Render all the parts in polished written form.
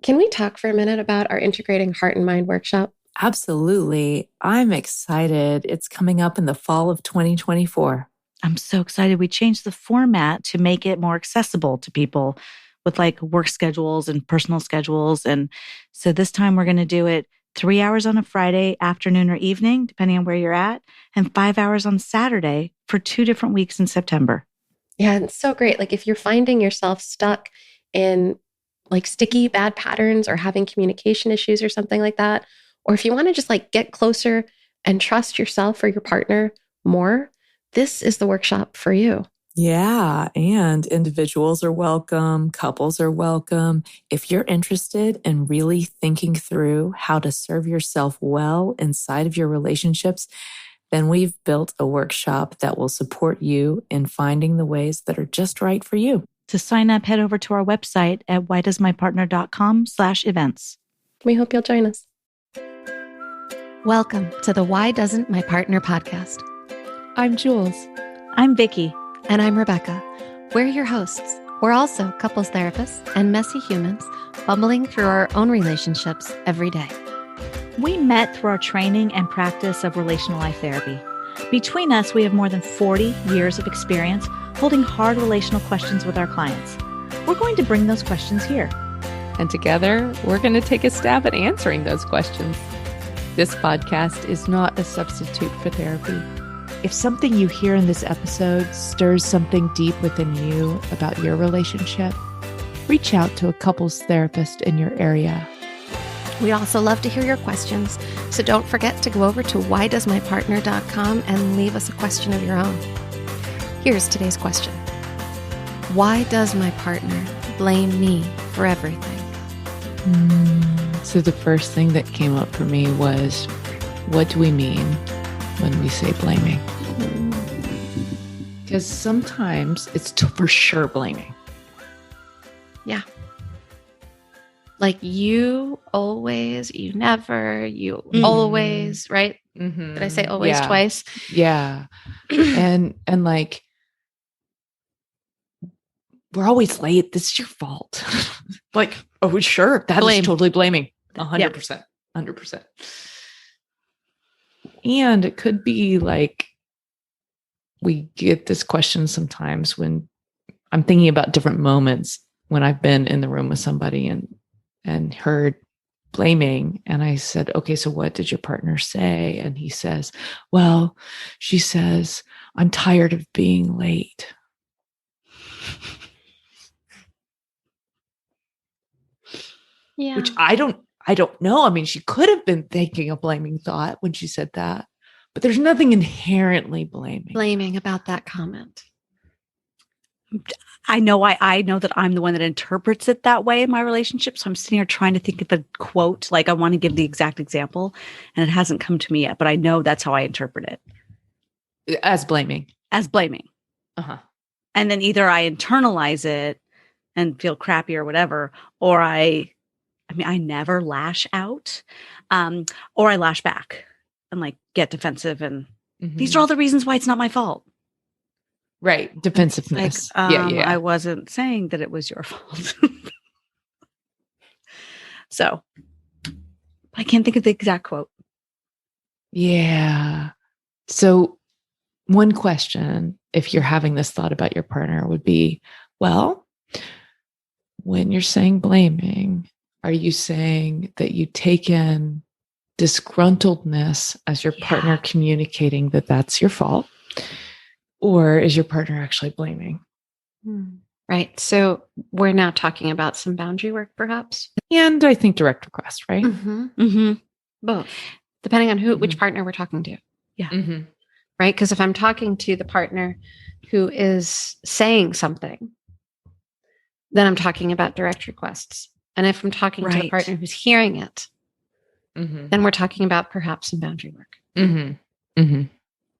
Can we talk for a minute about our Integrating Heart and Mind workshop? Absolutely. I'm excited. It's coming up in the fall of 2024. I'm so excited. We changed the format to make it more accessible to people with like work schedules and personal schedules. And so this time we're going to do it 3 hours on a Friday afternoon or evening, depending on where you're at, and 5 hours on Saturday for 2 different weeks in September. Yeah, it's so great. Like if you're finding yourself stuck in like sticky bad patterns or having communication issues or something like that, or if you want to just like get closer and trust yourself or your partner more, this is the workshop for you. Yeah, and individuals are welcome, couples are welcome. If you're interested in really thinking through how to serve yourself well inside of your relationships, then we've built a workshop that will support you in finding the ways that are just right for you. To sign up, head over to our website at whydoesmypartner.com/events. We hope you'll join us. Welcome to the Why Doesn't My Partner podcast. I'm Jules. I'm Vicky. And I'm Rebecca. We're your hosts. We're also couples therapists and messy humans bumbling through our own relationships every day. We met through our training and practice of relational life therapy. Between us, we have more than 40 years of experience holding hard relational questions with our clients. We're going to bring those questions here. And together, we're going to take a stab at answering those questions. This podcast is not a substitute for therapy. If something you hear in this episode stirs something deep within you about your relationship, reach out to a couples therapist in your area. We'd also love to hear your questions, so don't forget to go over to whydoesmypartner.com and leave us a question of your own. Here's today's question. Why does my partner blame me for everything? So the first thing that came up for me was, what do we mean when we say blaming? Because sometimes it's for sure blaming. Yeah. Like you always, you never, you always, right? Mm-hmm. Did I say always twice? Yeah. and like, we're always late. This is your fault. Like, oh, sure. That is totally blaming. 100%. 100%. And it could be like, we get this question sometimes when I'm thinking about different moments when I've been in the room with somebody and heard blaming. And I said, okay, so what did your partner say? And he says, well, she says, I'm tired of being late. Yeah. Which I don't know. I mean, she could have been thinking a blaming thought when she said that, but there's nothing inherently blaming about that comment. I know that I'm the one that interprets it that way in my relationship. So I'm sitting here trying to think of the quote. Like I want to give the exact example and it hasn't come to me yet, but I know that's how I interpret it. As blaming. Uh-huh. And then either I internalize it and feel crappy or whatever, or I never lash out, or I lash back and like get defensive. And these are all the reasons why it's not my fault. Right. Defensiveness. Like, yeah. I wasn't saying that it was your fault. So I can't think of the exact quote. Yeah. So one question, if you're having this thought about your partner, would be, well, when you're saying blaming, are you saying that you take in disgruntledness as your partner communicating that that's your fault? Or is your partner actually blaming? Right. So we're now talking about some boundary work, perhaps. And I think direct request, right? Both, depending on which partner we're talking to. Yeah. Right. Because if I'm talking to the partner who is saying something, then I'm talking about direct requests. And if I'm talking to the partner who's hearing it, then we're talking about perhaps some boundary work.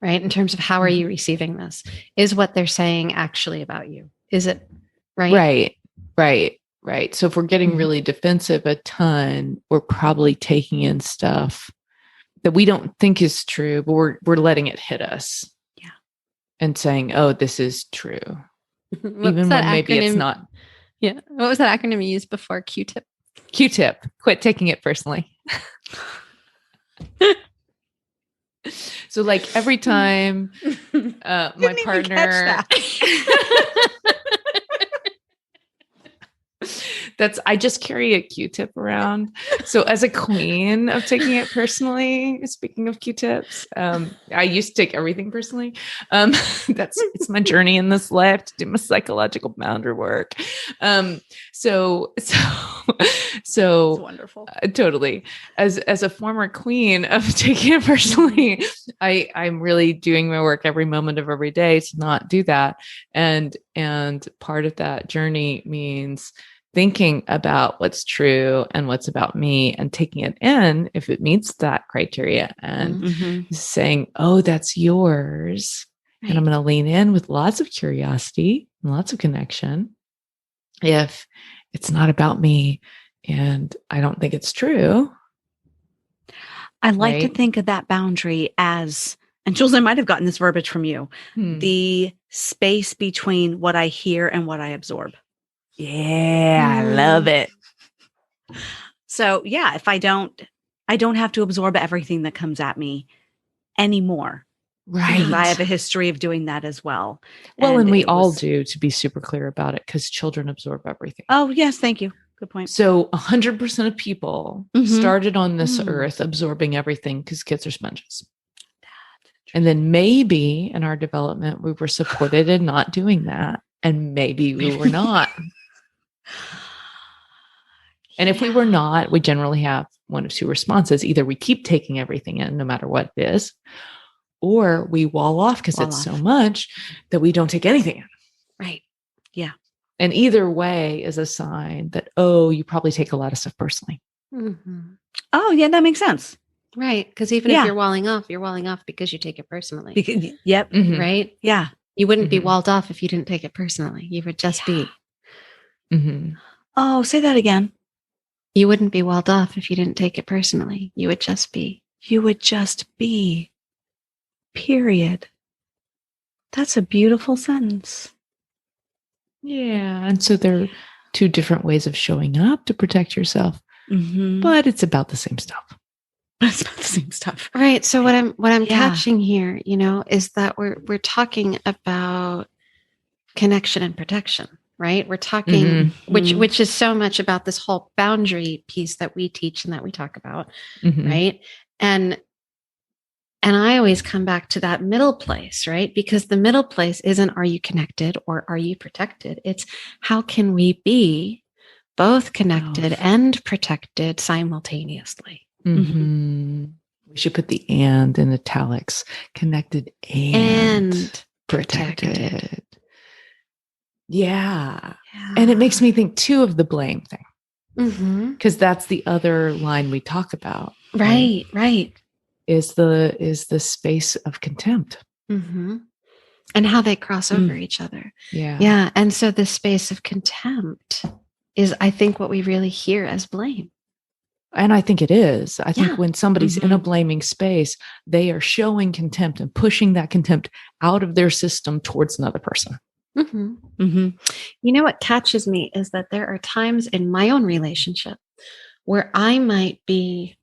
Right? In terms of how are you receiving this? Is what they're saying actually about you? Is it right? Right. So if we're getting really defensive a ton, we're probably taking in stuff that we don't think is true, but we're letting it hit us. Yeah. And saying, oh, this is true. Even when maybe it's not. Yeah. What was that acronym you used before? Qtip? Q-tip, quit taking it personally. So like every time my partner, I just carry a Q-tip around. So as a queen of taking it personally, speaking of Q-tips, I used to take everything personally. It's my journey in this life to do my psychological boundary work. So It's wonderful. Totally. As a former queen of taking it personally, I'm really doing my work every moment of every day to not do that. And part of that journey means thinking about what's true and what's about me and taking it in if it meets that criteria and saying, oh, that's yours. Right. And I'm going to lean in with lots of curiosity and lots of connection. If it's not about me and I don't think it's true. I like to think of that boundary as, and Jules, I might have gotten this verbiage from you, the space between what I hear and what I absorb. Yeah, I love it. So yeah, if I don't have to absorb everything that comes at me anymore. Right. Because I have a history of doing that as well. Well, and we all do, to be super clear about it, because children absorb everything. Oh, yes. Thank you. Good point. So 100% of people started on this earth absorbing everything because kids are sponges. And then maybe in our development, we were supported in not doing that. And maybe we were not. And if we were not, we generally have one of two responses. Either we keep taking everything in, no matter what it is, or we wall off because it's so much that we don't take anything in. Right. Yeah. And either way is a sign that, oh, you probably take a lot of stuff personally. Oh, yeah, that makes sense. Right. Because even if you're walling off because you take it personally. Right? Yeah. You wouldn't be walled off if you didn't take it personally. You would just be. Oh, say that again. You wouldn't be walled off if you didn't take it personally. You would just be. You would just be. Period. That's a beautiful sentence. Yeah. And so there are two different ways of showing up to protect yourself, but it's about the same stuff. It's about the same stuff. Right. So what I'm catching here, is that we're talking about connection and protection, right? We're talking, which is so much about this whole boundary piece that we teach and that we talk about, right? And I always come back to that middle place, right? Because the middle place isn't, are you connected or are you protected? It's how can we be both connected and protected simultaneously? We should put the and in italics. Connected and protected. Yeah. And it makes me think too of the blame thing. Because that's the other line we talk about. Right. Is the space of contempt. And how they cross over each other. Yeah. And so the space of contempt is, I think, what we really hear as blame. And I think it is. I think when somebody's in a blaming space, they are showing contempt and pushing that contempt out of their system towards another person. You know what catches me is that there are times in my own relationship where I might be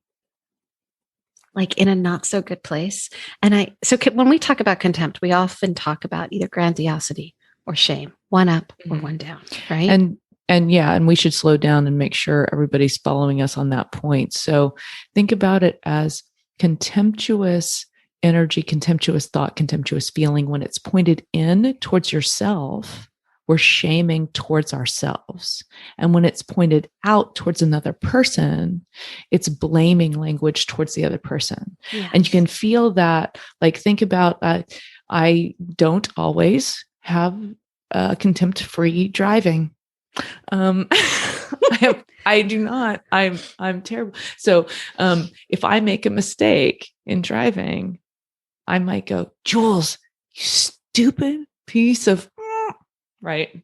like in a not so good place. And when we talk about contempt, we often talk about either grandiosity or shame, one up or one down, right? And we should slow down and make sure everybody's following us on that point. So think about it as contemptuous energy, contemptuous thought, contemptuous feeling. When it's pointed in towards yourself, we're shaming towards ourselves. And when it's pointed out towards another person, it's blaming language towards the other person. And you can feel that, like, think about, I don't always have contempt-free driving. I do not. I'm terrible. So if I make a mistake in driving, I might go, Jules, you stupid piece of right.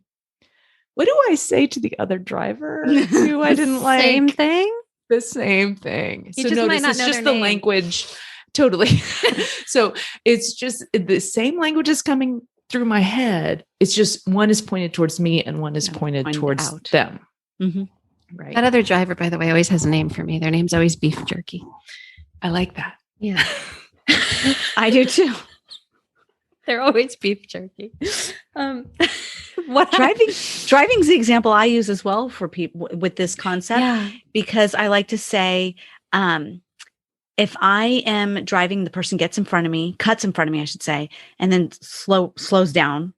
What do I say to the other driver who I didn't like? Same thing. The same thing. You just might not know just their the name. language. Totally. So it's just the same language is coming through my head. It's just one is pointed towards me and one is pointed towards out. them. Right. That other driver, by the way, always has a name for me. Their name's always Beef Jerky. I like that. Yeah. I do too. They're always Beef Jerky. What driving's the example I use as well for people with this concept, because I like to say, if I am driving, the person cuts in front of me, I should say, and then slows down,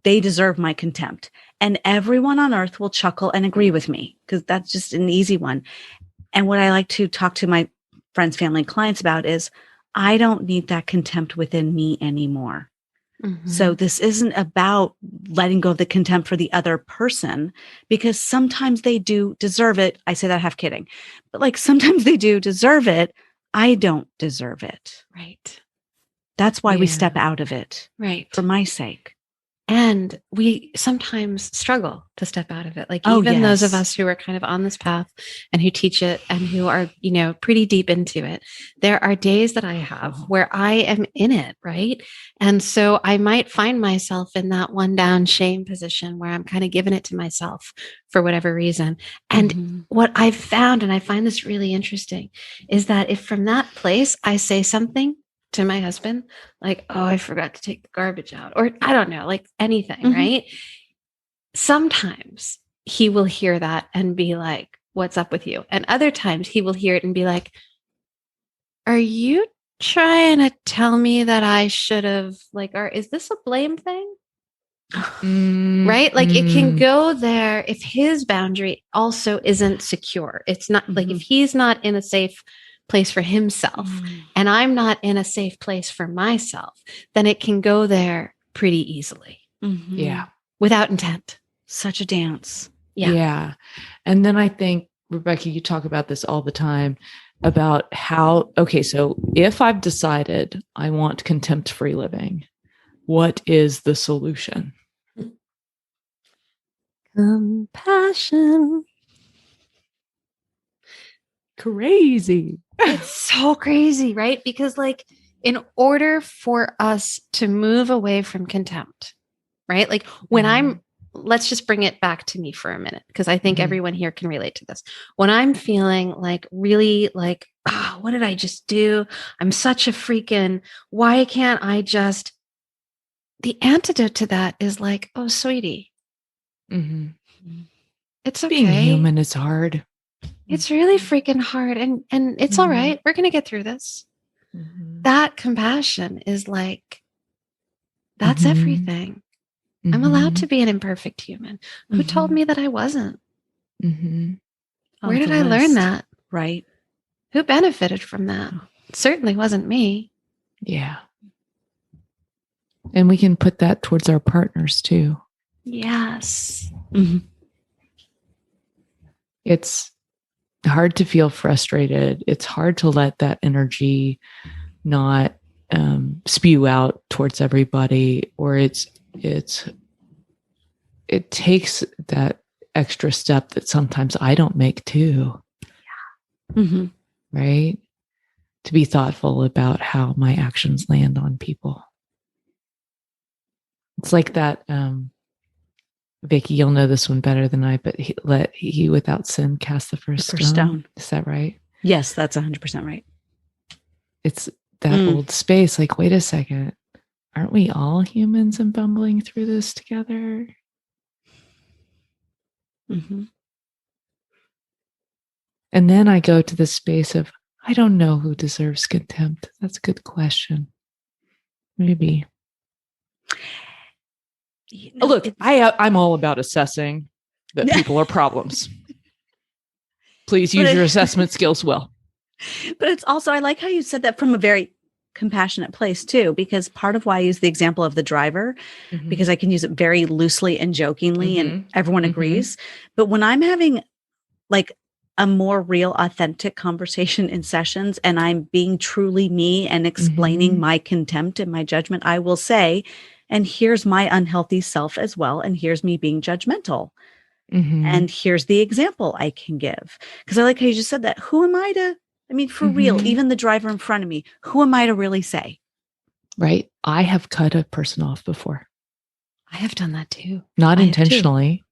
they deserve my contempt. And everyone on earth will chuckle and agree with me, because that's just an easy one. And what I like to talk to my friends, family, and clients about is, I don't need that contempt within me anymore. Mm-hmm. So this isn't about letting go of the contempt for the other person, because sometimes they do deserve it. I say that half kidding, but like sometimes they do deserve it. I don't deserve it. Right. That's why we step out of it. Right. For my sake. And we sometimes struggle to step out of it. Like even those of us who are kind of on this path and who teach it and who are, pretty deep into it, there are days that I have where I am in it, right? And so I might find myself in that one down shame position where I'm kind of giving it to myself for whatever reason. And what I've found, and I find this really interesting, is that if from that place I say something to my husband, like, oh, I forgot to take the garbage out, or I don't know, like anything, right? Sometimes he will hear that and be like, what's up with you? And other times he will hear it and be like, are you trying to tell me that I should have, like, or is this a blame thing? Right? Like it can go there if his boundary also isn't secure. It's not like if he's not in a safe place for himself and I'm not in a safe place for myself, then it can go there pretty easily. Yeah. Without intent. Such a dance. Yeah. And then I think, Rebecca, you talk about this all the time about how, okay, so if I've decided I want contempt-free living, what is the solution? Compassion. Crazy. It's so crazy, right? Because like in order for us to move away from contempt, right? Like when let's just bring it back to me for a minute, because I think everyone here can relate to this. When I'm feeling like really like, oh, what did I just do? I'm such a freaking, why can't I just, the antidote to that is like, oh, sweetie, it's okay. Being human is hard. It's really freaking hard. And it's all right. We're going to get through this. That compassion is like, that's everything. I'm allowed to be an imperfect human. Who told me that I wasn't? Where did I learn that? Right. Who benefited from that? It certainly wasn't me. Yeah. And we can put that towards our partners too. Yes. It's hard to feel frustrated. It's hard to let that energy not spew out towards everybody, or it takes that extra step that sometimes I don't make too. Yeah. Right? To be thoughtful about how my actions land on people. It's like that, Vicky, you'll know this one better than I, but he without sin cast the first stone. Is that right? Yes, that's 100% right. It's that old space. Like, wait a second. Aren't we all humans and bumbling through this together? And then I go to the space of, I don't know who deserves contempt. That's a good question. Maybe. Look, I'm all about assessing that people are problems. Please use your assessment skills well. But it's also, I like how you said that from a very compassionate place too, because part of why I use the example of the driver, because I can use it very loosely and jokingly and everyone agrees. But when I'm having like a more real, authentic conversation in sessions and I'm being truly me and explaining my contempt and my judgment, I will say, and here's my unhealthy self as well. And here's me being judgmental. And here's the example I can give. Because I like how you just said that. Who am I to, I mean, for real, even the driver in front of me, who am I to really say? Right. I have cut a person off before. I have done that too. Not intentionally.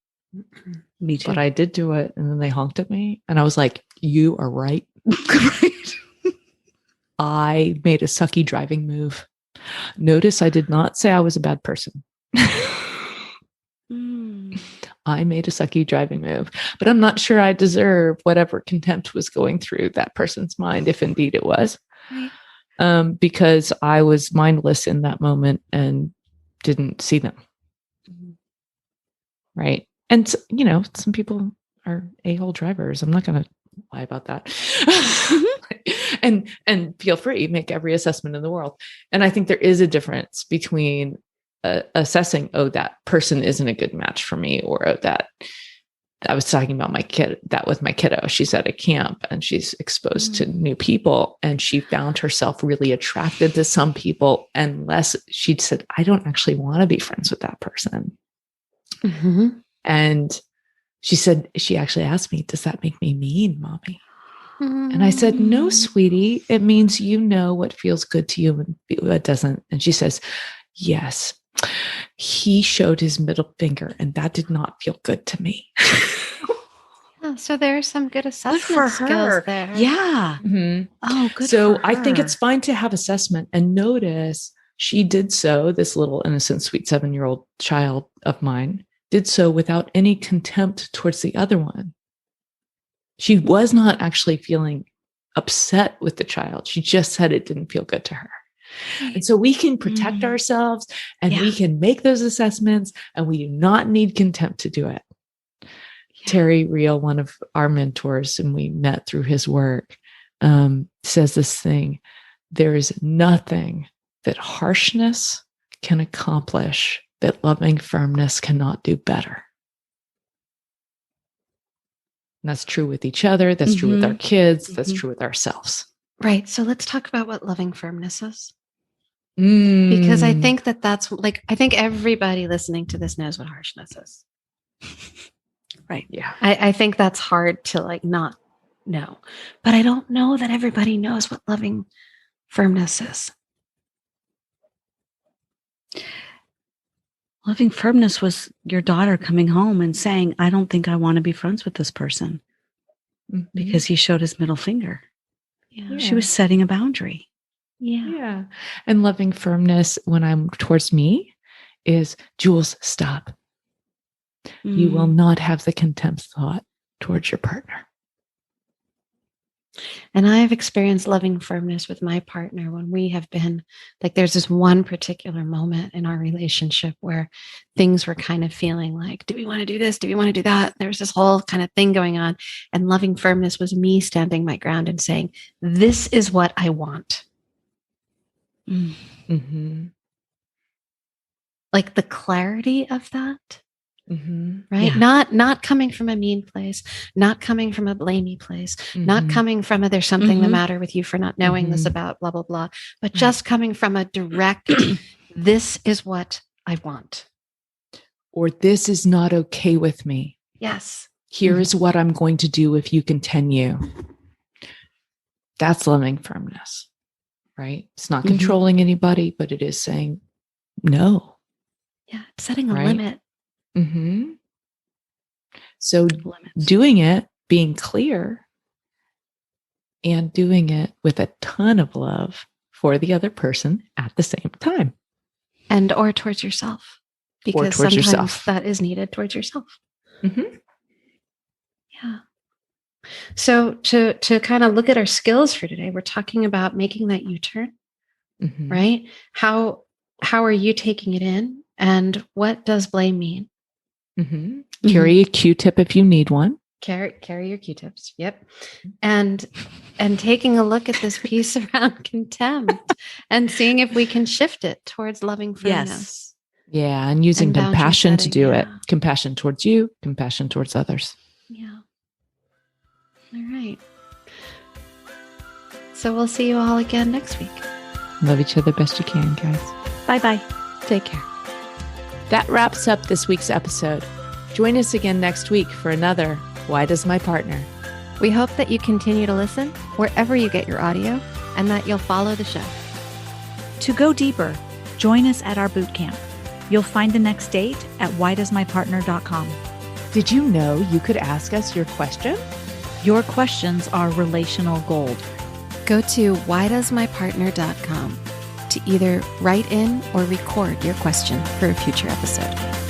Me too. But I did do it. And then they honked at me. And I was like, you are right. Right. I made a sucky driving move. Notice I did not say I was a bad person. I made a sucky driving move, but I'm not sure I deserve whatever contempt was going through that person's mind, if indeed it was. Right. Because I was mindless in that moment and didn't see them. Right. And, you know, some people are a-hole drivers. I'm not going to lie about that. and feel free, make every assessment in the world. And I think there is a difference between assessing, oh, that person isn't a good match for me, or oh, that I was talking about my kid, that with my kiddo, she's at a camp and she's exposed to new people, and she found herself really attracted to some people, unless she'd said, I don't actually want to be friends with that person. And she said, she actually asked me, does that make me mean, mommy? And I said, no, sweetie, it means you know what feels good to you and what doesn't. And she says, yes, he showed his middle finger and that did not feel good to me. Yeah, so there's some good assessment skills there. Yeah. Oh, good. So for her. I think it's fine to have assessment, and notice she did so, this little innocent, sweet 7-year-old child of mine did so without any contempt towards the other one. She was not actually feeling upset with the child. She just said it didn't feel good to her. And so we can protect ourselves, and we can make those assessments, and we do not need contempt to do it. Terry Real, one of our mentors, and we met through his work, says this thing: there is nothing that harshness can accomplish that loving firmness cannot do better. And that's true with each other. That's true with our kids. That's true with ourselves. Right. So let's talk about what loving firmness is. Because I think that's like, I think everybody listening to this knows what harshness is. Right. Yeah. I think that's hard to like not know, but I don't know that everybody knows what loving firmness is. Loving firmness was your daughter coming home and saying, I don't think I want to be friends with this person because he showed his middle finger. Yeah. She was setting a boundary. Yeah. And loving firmness when I'm towards me is, Jules, stop. You will not have the contempt thought towards your partner. And I have experienced loving firmness with my partner when we have been like, there's this one particular moment in our relationship where things were kind of feeling like, do we want to do this? Do we want to do that? There was this whole kind of thing going on. And loving firmness was me standing my ground and saying, this is what I want. Like the clarity of that. Right. Yeah. Not coming from a mean place, not coming from a blamey place, not coming from a, there's something the matter with you for not knowing this about blah, blah, blah, but just coming from a direct, this is what I want. Or this is not okay with me. Yes. Here is what I'm going to do if you continue. That's loving firmness, right? It's not controlling anybody, but it is saying no. Yeah. Setting a limit. So doing it, being clear, and doing it with a ton of love for the other person at the same time. And or towards yourself. Because sometimes that is needed towards yourself. Yeah. So to kind of look at our skills for today, we're talking about making that U-turn, right? How are you taking it in? And what does blame mean? Carry a Q-tip if you need one. Carry your Qtips. Yep. And taking a look at this piece around contempt and seeing if we can shift it towards loving firmness. Yeah. And using compassion to do it. Compassion towards you, compassion towards others. Yeah. All right. So we'll see you all again next week. Love each other best you can, guys. Bye-bye. Take care. That wraps up this week's episode. Join us again next week for another Why Does My Partner? We hope that you continue to listen wherever you get your audio and that you'll follow the show. To go deeper, join us at our boot camp. You'll find the next date at whydoesmypartner.com. Did you know you could ask us your question? Your questions are relational gold. Go to whydoesmypartner.com to either write in or record your question for a future episode.